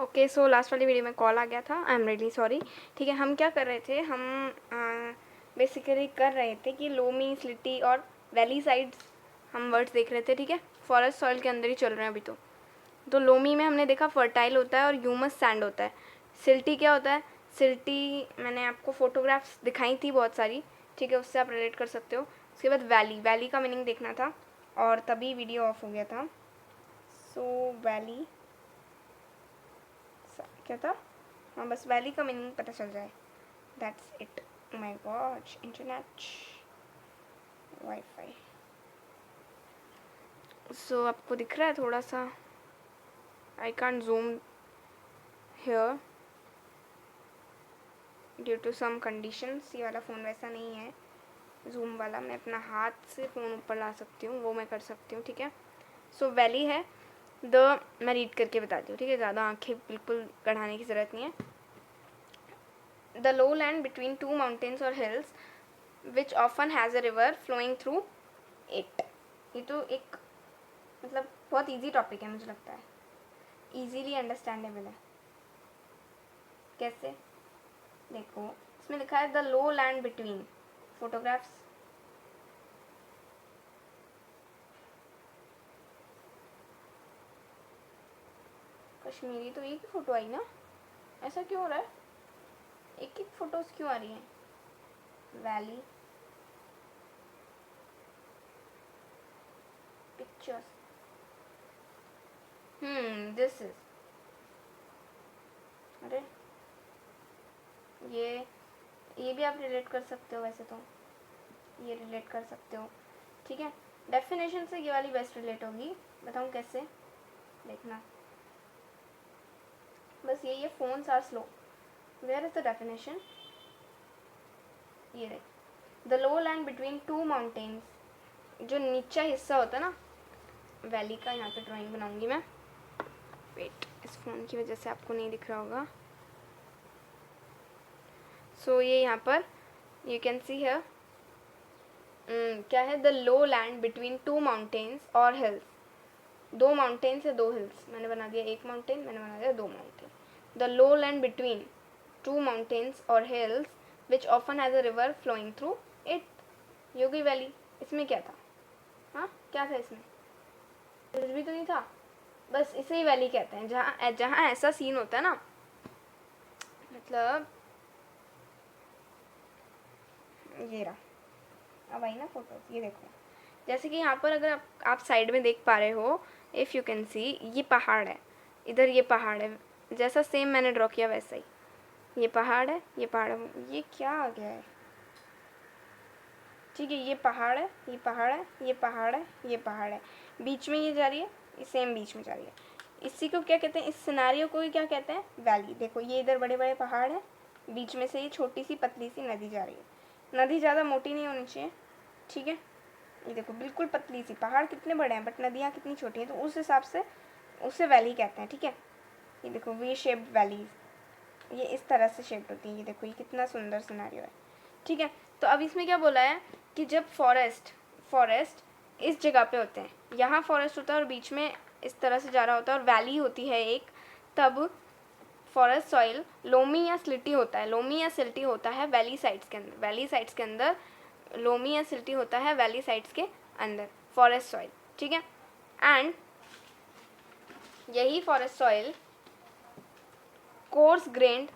Okay, so last वाली video में call आ गया था, आई एम रियली सॉरी। ठीक है, हम क्या कर रहे थे, हम बेसिकली कर रहे थे कि लोमी, स्लिटी और वैली साइड्स हम वर्ड्स देख रहे थे। ठीक है, फॉरेस्ट सॉइल के अंदर ही चल रहे हैं अभी तो लोमी में हमने देखा फर्टाइल होता है और ह्यूमस सैंड होता है। सिल्टी क्या होता है? सिल्टी मैंने आपको फ़ोटोग्राफ्स दिखाई थी बहुत सारी, ठीक है, उससे आप रिलेट कर सकते हो। उसके बाद वैली, वैली का मीनिंग देखना था और तभी वीडियो ऑफ हो गया था। सो वैली क्या था? हाँ, बस वैली का मीनिंग पता चल जाए, that's it. My god, internet, WiFi. So आपको दिख रहा है थोड़ा सा? I can't zoom here due to some conditions. ये वाला फ़ोन वैसा नहीं है जूम वाला, मैं अपना हाथ से फ़ोन ऊपर ला सकती हूँ, वो मैं कर सकती हूँ। ठीक है, सो वैली है मैं रीड करके बताती हूँ, ठीक है, ज़्यादा आंखें बिल्कुल गढ़ाने की ज़रूरत नहीं है। The low land between two mountains और hills which often has a river flowing through it. ये तो एक मतलब बहुत इजी टॉपिक है, मुझे लगता है इजीली अंडरस्टैंडेबल है। कैसे? देखो, इसमें लिखा है the low land between, photographs, Kashmiri तो एक ही फ़ोटो आई ना, ऐसा क्यों हो रहा है? एक एक फ़ोटोज़ क्यों आ रही हैं? वैली पिक्चर्स, दिस इज, अरे ये भी आप रिलेट कर सकते हो, वैसे तो ये रिलेट कर सकते हो। ठीक है, डेफिनेशन से ये वाली बेस्ट रिलेट होगी, बताऊँ कैसे? देखना, बस ये phones are slow. Where is the definition? ये देख, the low land between two mountains, जो नीचा हिस्सा होता है ना वैली का, यहाँ पे ड्राइंग बनाऊंगी मैं, वेट, इस फ़ोन की वजह से आपको नहीं दिख रहा होगा। सो ये यहाँ पर यू कैन सी हियर, क्या है? The low land between two mountains और हिल्स, दो माउंटेन्स या दो हिल्स, मैंने बना दिया एक माउंटेन, मैंने बना दिया दो mountain. The low land between two mountains और hills which often has a river flowing through it, योगी वैली। इसमें क्या था? हाँ, क्या था इसमें? कुछ भी तो नहीं था, बस इसे ही वैली कहते हैं, जहाँ जहाँ ऐसा सीन होता है ना, मतलब ये रहा, अब आई ना फोटो, ये देखो, जैसे कि यहाँ पर अगर आप साइड में देख पा रहे हो, इफ़ यू कैन सी, ये पहाड़ है, इधर ये पहाड़ है, जैसा सेम मैंने ड्रॉ किया वैसा ही, ये पहाड़ है, ये पहाड़ है, ये क्या आ गया है? ठीक है, ये पहाड़ है, ये पहाड़ है, ये पहाड़ है, ये पहाड़ है, बीच में ये जा रही है, ये सेम बीच में जा रही है। इसी को क्या कहते हैं? इस सिनारियो को ही क्या कहते हैं? वैली। देखो, ये इधर बड़े बड़े पहाड़ हैं, बीच में से ये छोटी सी पतली सी नदी जा रही है। नदी ज़्यादा मोटी नहीं होनी चाहिए, ठीक है, ये देखो बिल्कुल पतली सी, पहाड़ कितने बड़े हैं बट नदियाँ कितनी छोटी हैं, तो उस हिसाब से उसे वैली कहते हैं। ठीक है, ये देखो वी शेप्ड वैलीज, ये इस तरह से शेप्ड होती है, ये देखो, ये कितना सुंदर सिनेरियो है। ठीक है, तो अब इसमें क्या बोला है कि जब फॉरेस्ट इस जगह पे होते हैं, यहाँ फॉरेस्ट होता है और बीच में इस तरह से जा रहा होता है और वैली होती है एक, तब फॉरेस्ट सॉइल लोमी या सिल्टी होता है। लोमी या सिल्टी होता है वैली साइड्स के अंदर, वैली साइड्स के अंदर लोमी या सिल्टी होता है वैली साइड्स के अंदर, फॉरेस्ट सॉइल। ठीक है, एंड यही फॉरेस्ट सॉइल कोर्स ग्रेन्ड,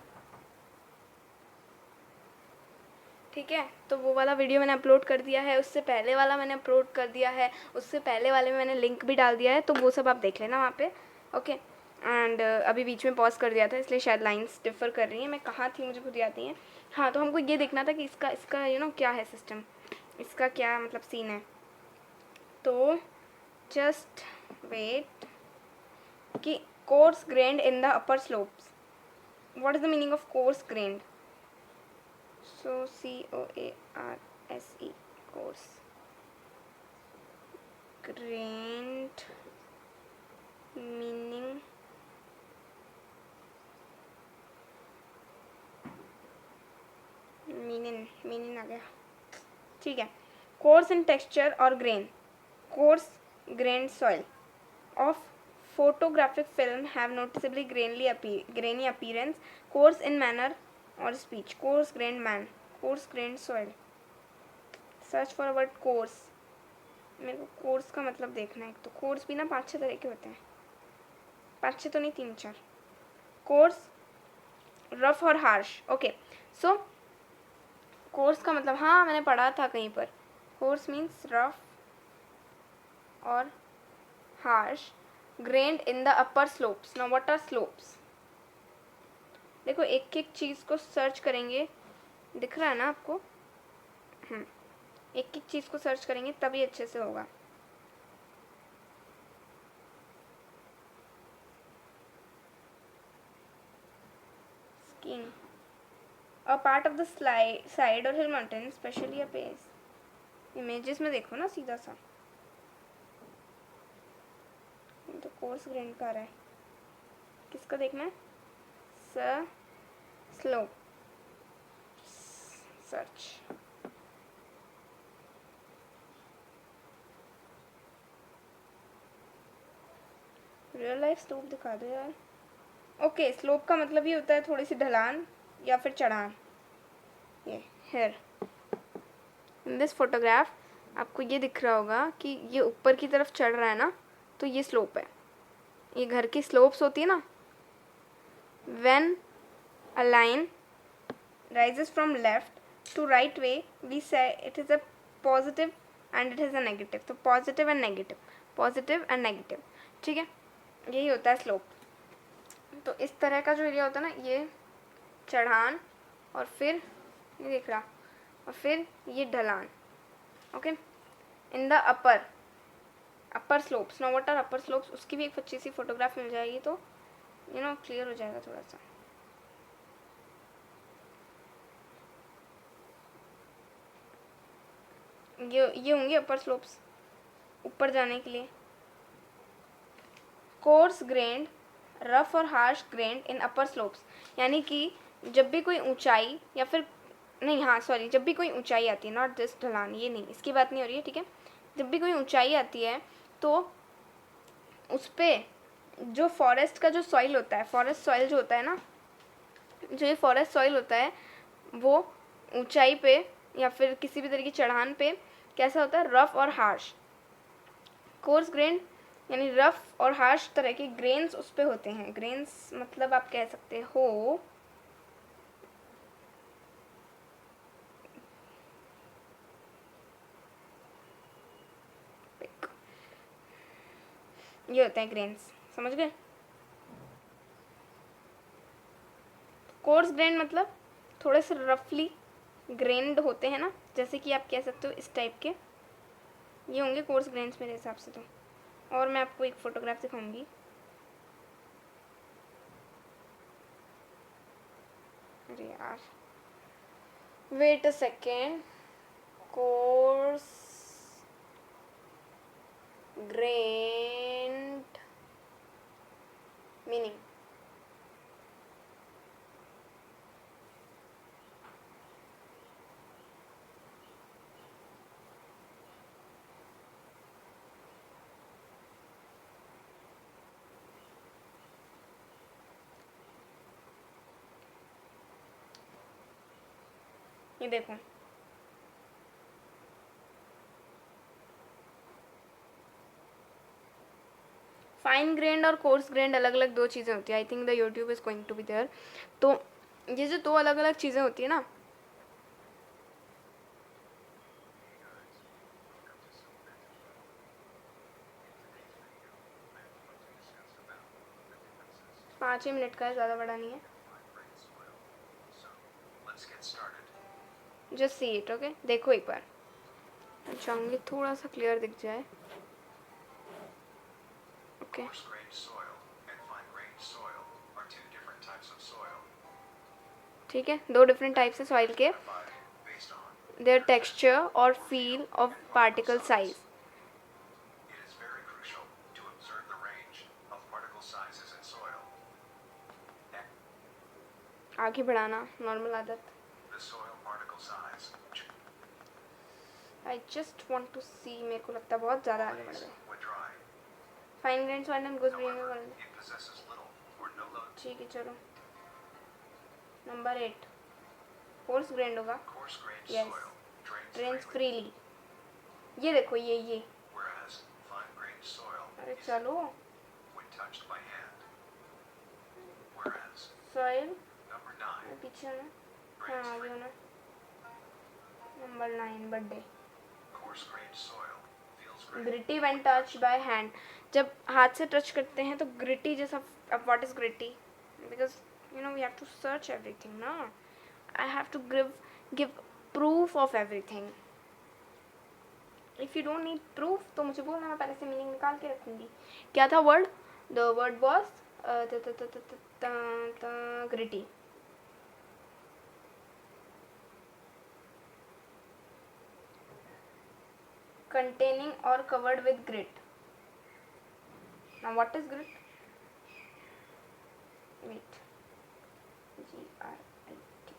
ठीक है, तो वो वाला वीडियो मैंने अपलोड कर दिया है, उससे पहले वाला मैंने अपलोड कर दिया है, उससे पहले वाले में मैंने लिंक भी डाल दिया है, तो वो सब आप देख लेना वहाँ पे। ओके, एंड अभी बीच में पॉज कर दिया था, इसलिए शायद लाइंस डिफ़र कर रही हैं, मैं कहाँ थी मुझे खुद याद नहीं है। हाँ, तो हमको ये देखना था कि इसका क्या है सिस्टम, इसका क्या मतलब सीन है। तो जस्ट वेट, कि course grand in the upper slopes, what is the meaning of course grand? So COARSE, coarse grained, meaning आ गया, ठीक है। कोर्स इन टेक्सचर और grain, coarse grain soil of photographic film have noticeably grainy appearance, coarse in manner or speech. Coarse grained man, coarse grained soil. Search for a word coarse. मेरे को course का मतलब देखना है. एक तो course भी ना 5-6 तरह के होते हैं. 5-6 तो नहीं, 3-4. कोर्स, रफ और हार्श. ओके, सो कोर्स का मतलब, हाँ मैंने पढ़ा था कहीं पर. कोर्स मीन्स रफ और harsh. Grained in the upper slopes. Now what are slopes? देखो एक एक चीज़ को सर्च करेंगे. दिख रहा है ना आपको? एक एक चीज़ को सर्च करेंगे तभी अच्छे से होगा. Skiing, a part of the side और हिल mountain, specially a pace. Images में देखो ना सीधा सा. तो कोर्स ग्रेन का रहा है. किसका देखना है? Slope. Search. Real life slope दिखा दो यार. ओके, स्लोप का मतलब ये होता है थोड़ी सी ढलान या फिर चढ़ान. ये हेयर इन दिस फोटोग्राफ आपको ये दिख रहा होगा कि ये ऊपर की तरफ चढ़ रहा है ना, तो ये स्लोप है. ये घर की स्लोप्स होती है ना. When a line rises from left to right way, we say it is a positive and it is a negative. तो positive and negative, positive and negative. ठीक है, यही होता है स्लोप. तो इस तरह का जो एरिया होता है ना, ये चढ़ान और फिर ये दिख रहा और फिर ये ढलान. Okay, in the upper slopes. Now what are upper slopes? उसकी भी एक अच्छी सी फोटोग्राफ मिल जाएगी तो क्लियर हो जाएगा थोड़ा सा. ये होंगे अपर स्लोप्स ऊपर जाने के लिए. कोर्स ग्रेन्ड, रफ और हार्श ग्रेन्ड इन अपर स्लोप्स. यानी कि जब भी कोई ऊंचाई या फिर नहीं, हाँ सॉरी, जब भी कोई ऊंचाई आती है, नॉट दिस ढलान, ये नहीं, इसकी बात नहीं हो रही है. ठीक है, जब भी कोई ऊंचाई आती है तो उस पर जो फॉरेस्ट का जो सॉइल होता है, फॉरेस्ट सॉइल जो होता है ना, जो ये फॉरेस्ट सॉइल होता है वो ऊंचाई पे या फिर किसी भी तरह की चढ़ान पे कैसा होता है? रफ और हार्श. कोर्स ग्रेन यानी रफ और हार्श तरह के ग्रेन्स उस पे होते हैं. ग्रेन्स मतलब आप कह सकते हो ये होते हैं ग्रेन्स. समझ गए? कोर्स ग्रेन मतलब थोड़े से रफली ग्रेन्ड होते हैं ना, जैसे कि आप कह सकते हो इस टाइप के. ये होंगे कोर्स ग्रेन्स मेरे हिसाब से. तो और मैं आपको एक फोटोग्राफ दिखाऊंगी. अरे यार, wait a second. Coarse grained meaning. ये देखो, फाइन ग्रेन्ड और कोर्स ग्रेन्ड अलग अलग दो चीज़ें होती है. I think the YouTube is going to be there. तो ये जो दो अलग अलग चीज़ें होती है ना, पाँच ही मिनट का है, ज़्यादा बड़ा नहीं है. Just see it. ओके, देखो एक बार. चाहूँगी थोड़ा सा क्लियर दिख जाए. ओके, ठीक है, दो डिफरेंट टाइप्स है सॉइल के. देयर टेक्सचर और फील ऑफ पार्टिकल साइज. आगे बढ़ाना नॉर्मल आदत. आई जस्ट वॉन्ट टू सी. मेरे को लगता है बहुत ज़्यादा आगे बढ़ गए. Fine grain soil and good grain कर दो। It possesses little or no load. ठीक है चलो। नंबर 8 कोर्स ग्रेन होगा। Coarse-grained Yes. soil drains drains freely, freely. ये देखो ये whereas fine-grained soil अरे is चलो when touched by hand. Whereas soil number 9 पीछे ना। drains हाँ अभी freely. होना। Number 9 birthday. Coarse-grained soil feels great. Gritty when touch by hand, जब हाथ से टच करते हैं तो ग्रिटी जैसा। अब what is gritty? Because you know we have to search everything ना, I have to give proof of everything. If you don't need proof तो मुझे बोलना, मैं पहले से मीनिंग निकाल के रखूंगी। क्या था word? The word was gritty. containing or covered with grit. Now what is grit? Wait, GRIT।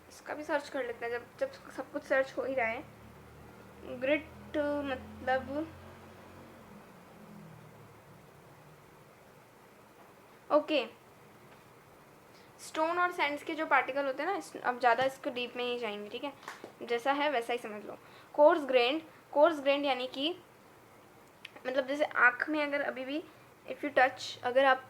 इसका भी सर्च कर लेते हैं जब जब सब कुछ सर्च हो ही रहा है। ग्रिट मतलब ओके स्टोन और सैंड्स के जो पार्टिकल होते हैं ना, अब ज़्यादा इसको डीप में नहीं जाएंगे, ठीक है, जैसा है वैसा ही समझ लो। कोर्स ग्रेंड यानी कि मतलब जैसे आँख में अगर अभी भी इफ़ यू टच, अगर आप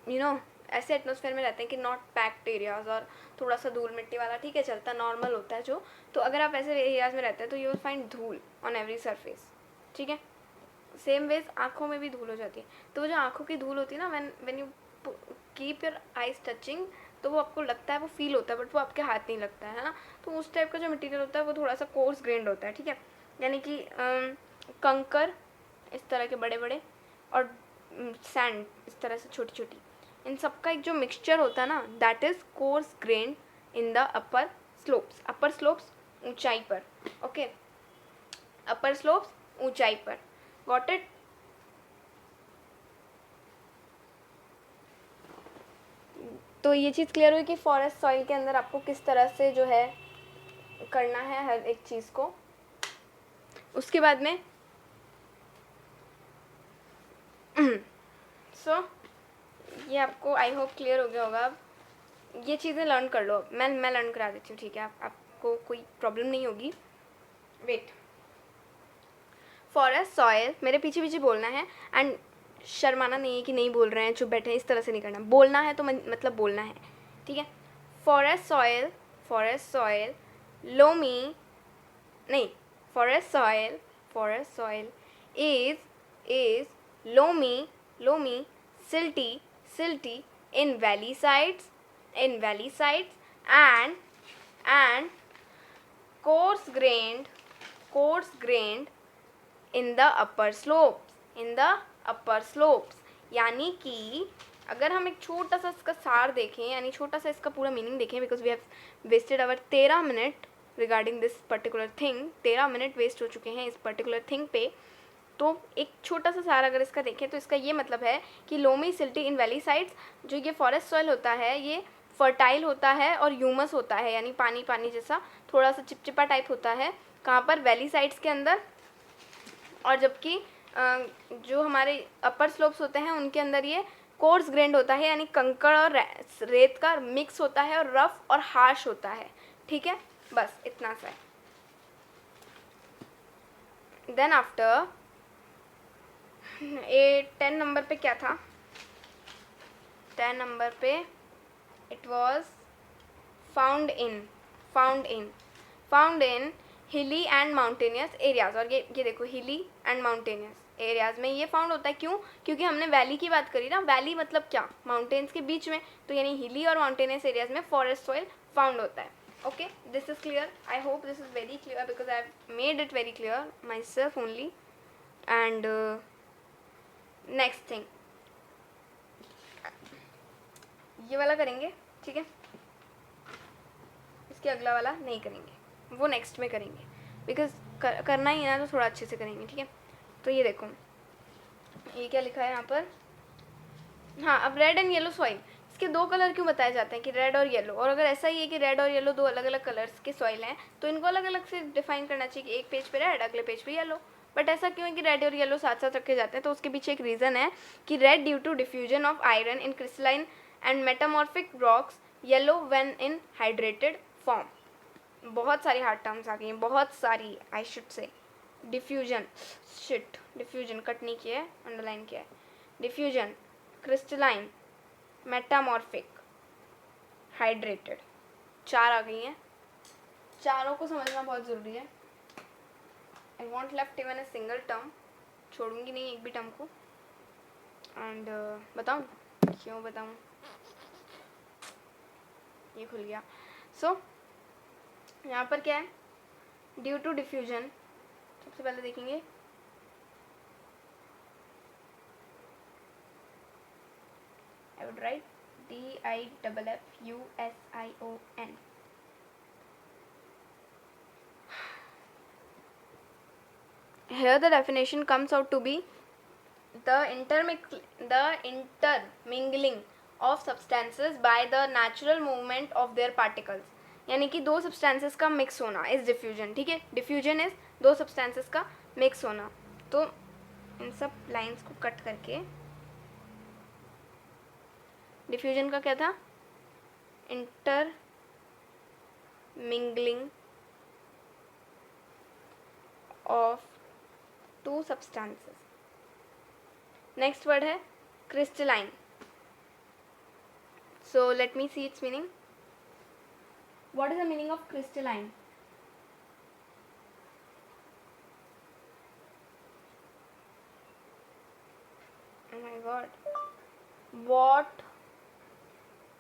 यू नो ऐसे एटमॉस्फेयर में रहते हैं कि नॉट पैक्ड एरियाज और थोड़ा सा धूल मिट्टी वाला, ठीक है, चलता नॉर्मल होता है जो, तो अगर आप ऐसे एरियाज में रहते हैं तो यू विल फाइंड धूल ऑन एवरी सरफेस, ठीक है। सेम वेज आँखों में भी धूल हो जाती है, तो वो जो आँखों की धूल होती है ना, when you keep your eyes touching, तो वो आपको लगता है, वो फील होता है, बट वो आपके हाथ नहीं लगता है ना। तो उस टाइप का जो मटेरियल होता है वो थोड़ा सा कोर्स ग्रेन्ड होता है, ठीक है। यानी कि कंकर इस तरह के बड़े बड़े और सैंड इस तरह से छोटी छोटी, इन सब का एक जो मिक्सचर होता है ना, that is course grand in the upper slopes ऊंचाई पर, ओके, अपर स्लोप्स ऊंचाई पर, गॉट इट। तो ये चीज़ क्लियर हुई कि फॉरेस्ट सॉइल के अंदर आपको किस तरह से जो है करना है हर एक चीज़ को। उसके बाद में सो ये आपको आई होप क्लियर हो गया होगा। अब ये चीज़ें लर्न कर लो, मैं लर्न करा देती हूँ, ठीक है, आपको कोई प्रॉब्लम नहीं होगी। वेट, फॉरेस्ट सॉइल मेरे पीछे पीछे बोलना है, एंड शर्माना नहीं है कि नहीं बोल रहे हैं, चुप बैठे हैं, इस तरह से नहीं करना, बोलना है तो मतलब बोलना है, ठीक है। फॉरेस्ट सॉइल लोमी नहीं, forest soil is loamy silty in valley sides and coarse grained in the upper slopes। यानी कि अगर हम एक छोटा सा इसका सार देखें, यानी छोटा सा इसका पूरा मीनिंग देखें, because we have wasted our 13 minute regarding this particular thing, 13 minute waste हो चुके हैं इस पर्टिकुलर थिंग पे। तो एक छोटा सा सार अगर इसका देखें तो इसका ये मतलब है कि लोमी सिल्टी इन वैली साइड्स, जो ये फॉरेस्ट सॉइल होता है ये फर्टाइल होता है और ह्यूमस होता है, यानी पानी जैसा थोड़ा सा चिपचिपा टाइप होता है, कहाँ पर? वैली साइड्स के अंदर। और जबकि जो हमारे अपर स्लोप्स होते हैं उनके अंदर ये कोर्स ग्रेन्ड होता है, यानी कंकड़ और रेत का मिक्स होता है और रफ और हार्श होता है, ठीक है, बस इतना सा है। देन आफ्टर 10 नंबर पे क्या था? 10 नंबर पे इट वॉज फाउंड इन हिली एंड माउंटेनियस एरियाज। और ये देखो, हिली एंड माउंटेनियस एरियाज में ये फाउंड होता है, क्यों? क्योंकि हमने वैली की बात करी ना, वैली मतलब क्या? माउंटेन्स के बीच में, तो यानी हिली और माउंटेनियस एरियाज में फॉरेस्ट सॉइल फाउंड होता है। Okay, this is clear, I hope this is very clear because I have made it very clear my self only. And next thing, ये वाला करेंगे, ठीक है, इसके अगला वाला नहीं करेंगे, वो नेक्स्ट में करेंगे, बिकॉज करना ही है ना, तो थोड़ा अच्छे से करेंगे, ठीक है। तो ये देखो, ये क्या लिखा है यहाँ पर? हाँ, अब रेड एंड येलो सॉइल, इसके दो कलर क्यों बताए जाते हैं कि रेड और येलो? और अगर ऐसा ही है कि रेड और येलो दो अलग अलग कलर्स के सॉइल हैं, तो इनको अलग अलग से डिफाइन करना चाहिए कि एक पेज पे रेड, अगले पेज पे येलो। बट ऐसा क्यों है कि रेड और येलो साथ साथ रखे जाते हैं? तो उसके पीछे एक रीज़न है कि red due to diffusion of iron in crystalline and metamorphic rocks, yellow when in hydrated form. बहुत सारी हार्ड टर्म्स आ गई हैं, बहुत सारी, I should say. Diffusion, shit, diffusion cut नहीं किया है, अंडरलाइन किया है। डिफ्यूजन, क्रिस्टलाइन, मेटामॉर्फिक, हाइड्रेटेड, 4 आ गई हैं। चारों को समझना बहुत ज़रूरी है। I won't left even a single term, छोड़ूंगी नहीं एक भी टर्म को। एंड बताऊँ क्यों बताऊँ? ये खुल गया। सो यहाँ पर क्या है? ड्यू टू डिफ्यूजन, सबसे पहले देखेंगे I would write DIFFUSION. Here the definition comes out to be the intermingling of substances by the natural movement of their particles. यानी कि दो substances का mix होना is diffusion. ठीक है, diffusion is दो substances का mix होना। तो इन सब lines को cut करके डिफ्यूजन का क्या था? Intermingling of two substances. Next word है crystalline. So let me see its meaning. What is the meaning of crystalline? Oh my god,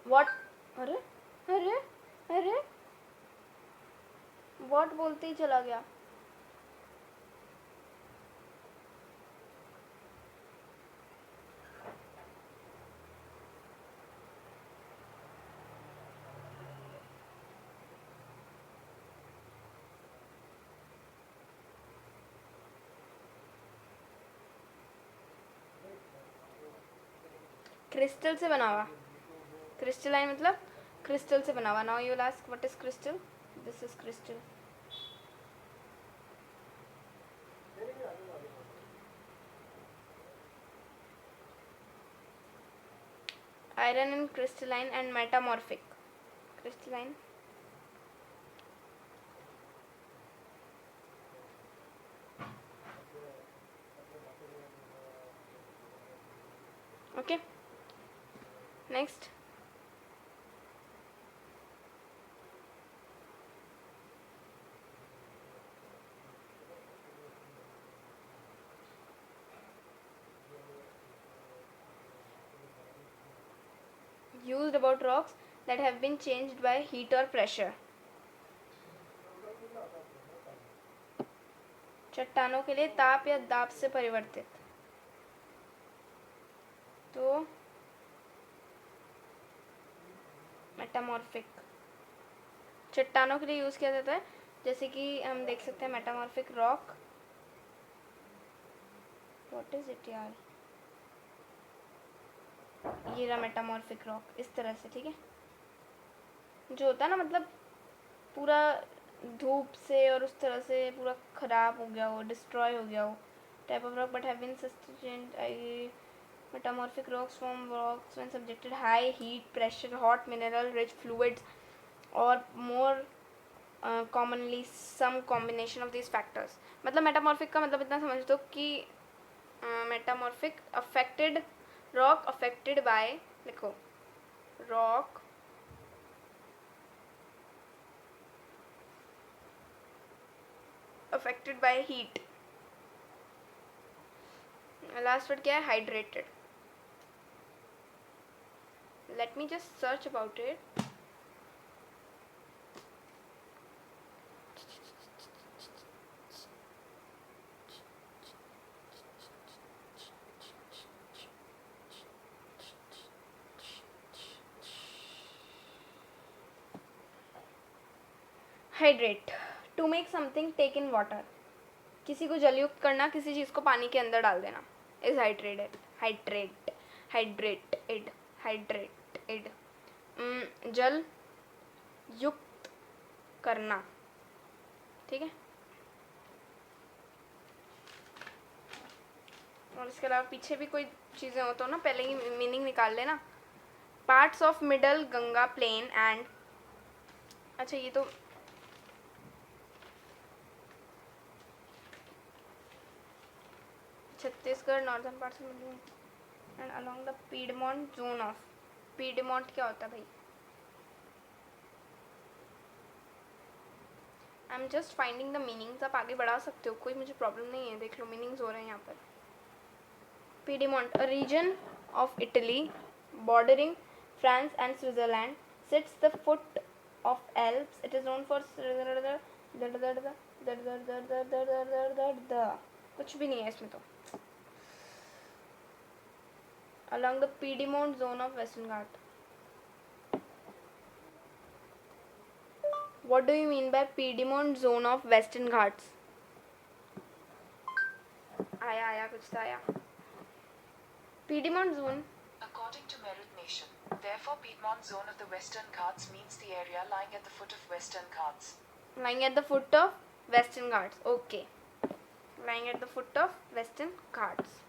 what अरे अरे अरे what बोलते ही चला गया। क्रिस्टल से बना हुआ, क्रिस्टलाइन मतलब क्रिस्टल से बना हुआ। Now you will ask what is crystal? This is crystal. Iron in crystalline and metamorphic. Crystalline okay. Next, used about rocks that have been changed by heat or pressure. चट्टानों के लिए ताप या दाब से परिवर्तित। तो मेटामॉर्फिक चट्टानों के लिए यूज़ किया जाता है, जैसे कि हम देख सकते हैं metamorphic rock. What is it यार? ये रहा मेटामॉर्फिक रॉक, इस तरह से। ठीक है, जो होता है ना, मतलब पूरा धूप से और उस तरह से पूरा ख़राब हो गया हो, डिस्ट्रॉय हो गया हो, type of rock but have been sustained. Metamorphic rocks form rocks when subjected high heat, pressure, hot mineral rich fluids और more commonly some combination of this factors. मतलब मेटामॉर्फिक का मतलब इतना समझ दो कि metamorphic affected rock affected by, लिखो, rock affected by heat. Last word क्या है? Hydrated. Let me just search about it. Hydrate, to make something take in water. किसी को जलयुक्त करना, किसी चीज़ को पानी के अंदर डाल देना, is hydrated. Hydrate hydrated hydrated. जल युक्त करना। ठीक है, और इसके अलावा पीछे भी कोई चीज़ें हो तो ना पहले ही मीनिंग निकाल लेना. Parts of middle Ganga plain and, अच्छा ये तो Chhattisgarh northern parts and along the piedmont zone of. Piedmont क्या होता है भाई? I am just finding the meanings. आप आगे बढ़ा सकते हो, कोई मुझे प्रॉब्लम नहीं है. देख लो मीनिंग्स हो रहे हैं यहाँ पर. Piedmont, a region of Italy bordering France and Switzerland, sits the foot of Alps. It is known for कुछ भी नहीं है इसमें तो. along the Piedmont zone of Western Ghats. What do you mean by Piedmont zone of Western Ghats? आया कुछ तो आया. Piedmont zone. According to Merit Nation, therefore Piedmont zone of the Western Ghats means the area lying at the foot of Western Ghats. Lying at the foot of Western Ghats. Okay. Lying at the foot of Western Ghats.